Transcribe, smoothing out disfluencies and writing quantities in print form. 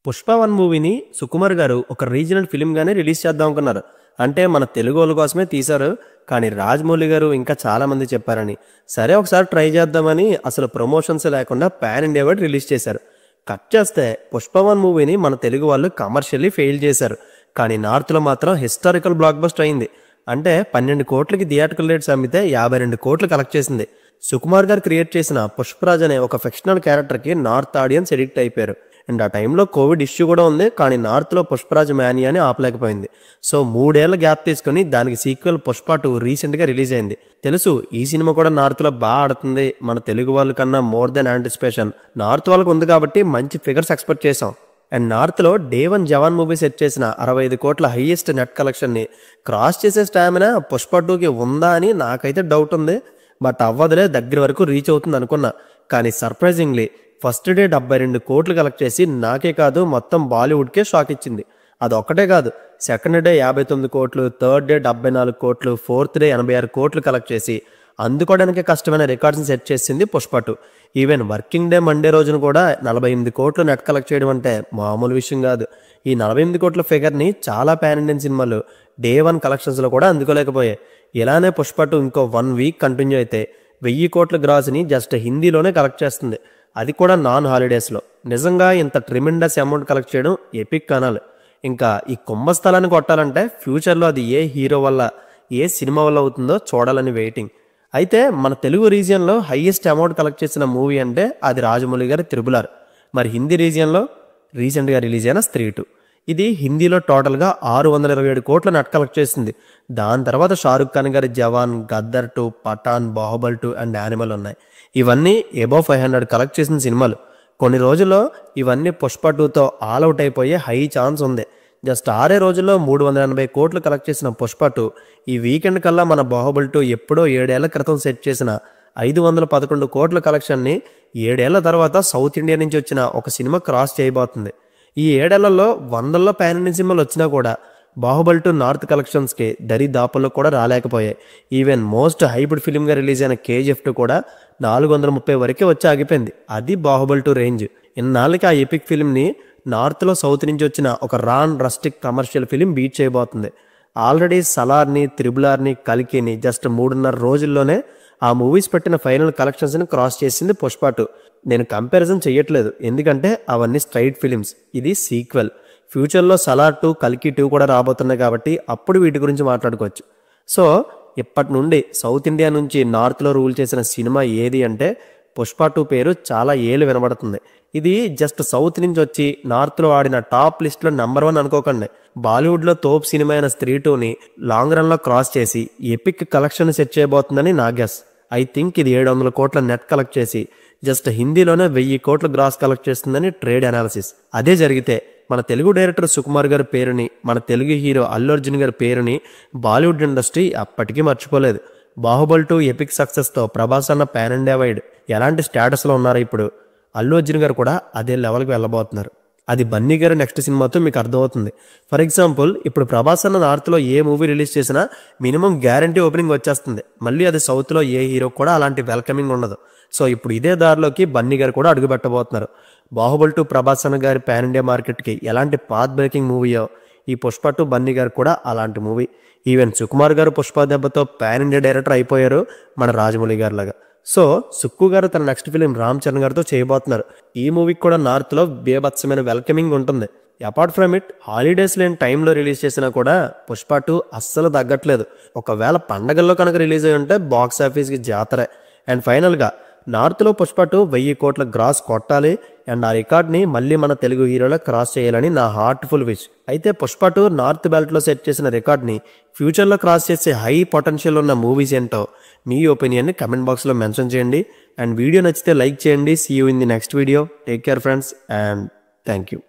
పుష్ప 1 మూవీని సుకుమార్ గారు ఒక రీజనల్ ఫిల్మ్గానే రిలీజ్ చేద్దాం అనుకున్నారు. అంటే మన తెలుగు వాళ్ళ కోసమే తీశారు. కానీ రాజమౌళి గారు ఇంకా చాలామంది చెప్పారని సరే ఒకసారి ట్రై చేద్దామని అసలు ప్రమోషన్స్ లేకుండా పాన్ ఇండియా వైడ్ రిలీజ్ చేశారు. కట్ చేస్తే పుష్ప 1 మూవీని మన తెలుగు వాళ్ళు కమర్షియల్లీ ఫెయిల్ చేశారు. కానీ నార్త్లో మాత్రం హిస్టారికల్ బ్లాక్ బస్టర్ అయింది. అంటే 12 కోట్లకి థియేటర్కల్ రేట్స్ అమ్మితే 52 కోట్లు కలెక్ట్ చేసింది. సుకుమార్ గారు క్రియేట్ చేసిన పుష్పరాజ్ అనే ఒక ఫిక్షనల్ క్యారెక్టర్కి నార్త్ ఆడియన్స్ ఎడిక్ట్ అయిపోయారు. అండ్ ఆ టైంలో కోవిడ్ ఇష్యూ కూడా ఉంది. కానీ నార్త్లో పుష్పరాజ్ మ్యానియాని ఆపలేకపోయింది. సో 3 ఏళ్ల గ్యాప్ తీసుకుని దానికి సీక్వెల్ పుష్ప 2 రీసెంట్గా రిలీజ్ అయింది. తెలుసు ఈ సినిమా కూడా నార్త్లో బాగా ఆడుతుంది. మన తెలుగు వాళ్ళ కన్నా మోర్ దెన్ యాంటిసిపేషన్ నార్త్ వాళ్ళకు ఉంది కాబట్టి మంచి ఫిగర్స్ ఎక్స్పెక్ట్ చేసాం. అండ్ నార్త్లో డే 1 జవాన్ మూవీ సెట్ చేసిన 65 కోట్ల హైయెస్ట్ నెట్ కలెక్షన్ని క్రాస్ చేసే స్టామినా పుష్ప 2కి ఉందా అని నాకైతే డౌట్ ఉంది. బట్ అవ్వదులే, దగ్గర వరకు రీచ్ అవుతుంది అనుకున్నా. కానీ సర్ప్రైజింగ్లీ ఫస్ట్ డే 72 కోట్లు కలెక్ట్ చేసి నాకే కాదు మొత్తం బాలీవుడ్కే షాక్ ఇచ్చింది. అది ఒక్కటే కాదు, సెకండ్ డే 59 కోట్లు, థర్డ్ డే 74 కోట్లు, ఫోర్త్ డే 86 కోట్లు కలెక్ట్ చేసి అందుకోవడానికి కష్టమైన రికార్డ్స్ని సెట్ చేసింది Pushpa 2. Even working day Monday రోజున కూడా 48 కోట్లు నెట్ కలెక్ట్ చేయడం అంటే మామూలు విషయం కాదు. ఈ 48 కోట్ల ఫిగర్ని చాలా పాన్ ఇండియన్ సినిమాలు డే 1 కలెక్షన్స్లో కూడా అందుకోలేకపోయాయి. ఇలానే పుష్ప 2 ఇంకో 1 వీక్ కంటిన్యూ అయితే 1000 కోట్ల గ్రాస్ని జస్ట్ హిందీలోనే కలెక్ట్ చేస్తుంది. అది కూడా నాన్ హాలిడేస్లో. నిజంగా ఇంత ట్రిమెండస్ అమౌంట్ కలెక్ట్ చేయడం ఎపిక్ అనాలి. ఇంకా ఈ కుంభస్థలాన్ని కొట్టాలంటే ఫ్యూచర్లో అది ఏ హీరో వల్ల ఏ సినిమా వల్ల అవుతుందో చూడాలని వెయిటింగ్. అయితే మన తెలుగు రీజియన్లో హైయెస్ట్ అమౌంట్ కలెక్ట్ చేసిన మూవీ అంటే అది రాజమౌళి గారి త్రిబుల్ ఆర్. మరి హిందీ రీజియన్లో రీసెంట్గా రిలీజ్ అయిన స్త్రీ 2. ఇది హిందీలో టోటల్గా 627 కోట్ల నెట్ కలెక్ట్ చేసింది. దాని తర్వాత షారుఖ్ ఖాన్ గారి జవాన్, గద్దర్ 2, పఠాన్, బాహుబలి 2 అండ్ యానిమల్ ఉన్నాయి. ఇవన్నీ అబౌవ్ 500 కలెక్ట్ చేసిన సినిమాలు. కొన్ని రోజుల్లో ఇవన్నీ పుష్ప 2తో ఆల్ అవుట్ అయిపోయే హై ఛాన్స్ ఉంది. జస్ట్ 6 రోజుల్లో 380 కోట్లు కలెక్ట్ చేసిన పుష్ప 2 ఈ వీకెండ్ కల్లా మన బాహుబలి 2 ఎప్పుడో 7 ఏళ్ల క్రితం సెట్ చేసిన 511 కోట్ల కలెక్షన్ని 7 ఏళ్ల తర్వాత సౌత్ ఇండియా నుంచి వచ్చిన ఒక సినిమా క్రాస్ చేయబోతుంది. ఈ 7 ఏళ్లలో 100లో పాన్ ఇండియన్ సినిమాలు వచ్చినా కూడా బాహుబలి 2 నార్త్ కలెక్షన్స్కి దరిదాపుల్లో కూడా రాలేకపోయాయి. ఈవెన్ మోస్ట్ హైబ్రిడ్ ఫిలింగా రిలీజ్ అయిన KGF 2 కూడా 430 వరకే వచ్చి ఆగిపోయింది. అది బాహుబలి 2 రేంజ్. ఇన్నాళ్ళకి ఆ ఎపిక్ ఫిలింని నార్త్లో సౌత్ నుంచి వచ్చిన ఒక రాన్ రస్టిక్ కమర్షియల్ ఫిలిం బీట్ చేయబోతుంది. ఆల్రెడీ సలార్ని, త్రిబుల్ ఆర్ని, కల్కిని జస్ట్ 3.5 రోజుల్లోనే ఆ మూవీస్ పెట్టిన ఫైనల్ కలెక్షన్స్ని క్రాస్ చేసింది పుష్ప 2. నేను కంపారిజన్ చేయట్లేదు, ఎందుకంటే అవన్నీ స్ట్రైట్ ఫిలిమ్స్, ఇది సీక్వెల్. ఫ్యూచర్లో సలార్ 2, కల్కి 2 కూడా రాబోతున్నాయి కాబట్టి అప్పుడు వీటి గురించి మాట్లాడుకోవచ్చు. సో ఇప్పటి నుండి సౌత్ ఇండియా నుంచి నార్త్లో రూల్ చేసిన సినిమా ఏది అంటే పుష్ప 2 పేరు చాలా ఏళ్ళు వినబడుతుంది. ఇది జస్ట్ సౌత్ నుంచి వచ్చి నార్త్లో ఆడిన టాప్ లిస్ట్లో నెంబర్ 1 అనుకోకండి. బాలీవుడ్లో తోప్ సినిమా అయిన స్త్రీ 2ని లాంగ్ రన్లో క్రాస్ చేసి ఎపిక్ కలెక్షన్ సెట్ చేయబోతుందని నా గెస్. ఐ థింక్ ఇది 700 కోట్ల నెట్ కలెక్ట్ చేసి జస్ట్ హిందీలోనే 1000 కోట్ల గ్రాస్ కలెక్ట్ చేస్తుందని ట్రేడ్ అనాలిసిస్. అదే జరిగితే మన తెలుగు డైరెక్టర్ సుకుమార్ గారి పేరుని, మన తెలుగు హీరో అల్లు అర్జున్ గారి పేరుని బాలీవుడ్ ఇండస్ట్రీ అప్పటికీ మర్చిపోలేదు. బాహుబలి 2 ఎపిక్ సక్సెస్తో ప్రభాస్ అన్న పాన్ ఇండియా వైడ్ ఎలాంటి స్టేటస్లో ఉన్నారు ఇప్పుడు, అల్లు అర్జున్ గారు కూడా అదే లెవెల్కి వెళ్ళబోతున్నారు. అది బన్నీ గారు నెక్స్ట్ సినిమాతో మీకు అర్థమవుతుంది. ఫర్ ఎగ్జాంపుల్ ఇప్పుడు ప్రభాస్ అన్న నార్త్లో ఏ మూవీ రిలీజ్ చేసినా మినిమం గ్యారంటీ ఓపెనింగ్ వచ్చేస్తుంది. మళ్ళీ అది సౌత్లో ఏ హీరో కూడా అలాంటి వెల్కమింగ్ ఉండదు. సో ఇప్పుడు ఇదే దారిలోకి బన్నీ గారు కూడా అడుగు పెట్టబోతున్నారు. బాహుబలి 2 ప్రభాస్ అన్న గారి పాన్ ఇండియా మార్కెట్కి ఎలాంటి పాత్ బ్రేకింగ్ మూవీయో ఈ పుష్ప 2 బన్నీ గారు కూడా అలాంటి మూవీ. ఈవెన్ సుకుమార్ గారు పుష్ప దెబ్బతో పాన్ ఇండియా డైరెక్టర్ అయిపోయారు మన రాజమౌళి గారి లాగా. సో సుక్కు గారు తన నెక్స్ట్ ఫిలిం రామ్ చరణ్ గారితో చేయబోతున్నారు. ఈ మూవీకి కూడా నార్త్లో బేభత్సమైన వెల్కమింగ్ ఉంటుంది. అపార్ట్ ఫ్రమ్ ఇట్ హాలిడేస్ లేని టైంలో రిలీజ్ చేసినా కూడా పుష్ప 2 అస్సలు తగ్గట్లేదు. ఒకవేళ పండగల్లో కనుక రిలీజ్ అయ్యి ఉంటే బాక్స్ ఆఫీస్కి జాతరే. అండ్ ఫైనల్గా నార్త్లో పుష్ప 2 1000 కోట్ల గ్రాస్ కొట్టాలి అండ్ ఆ రికార్డ్ని మళ్ళీ మన తెలుగు హీరోలో క్రాస్ చేయాలని నా హార్ట్ఫుల్ విష్. అయితే పుష్ప 2 నార్త్ బెల్ట్లో సెట్ చేసిన రికార్డ్ని ఫ్యూచర్లో క్రాస్ చేసే హై పొటెన్షియల్ ఉన్న మూవీస్ ఏంటో మీ ఒపీనియన్ని కమెంట్ బాక్స్లో మెన్షన్ చేయండి. అండ్ వీడియో నచ్చితే లైక్ చేయండి. See you in the next video. Take care friends and thank you.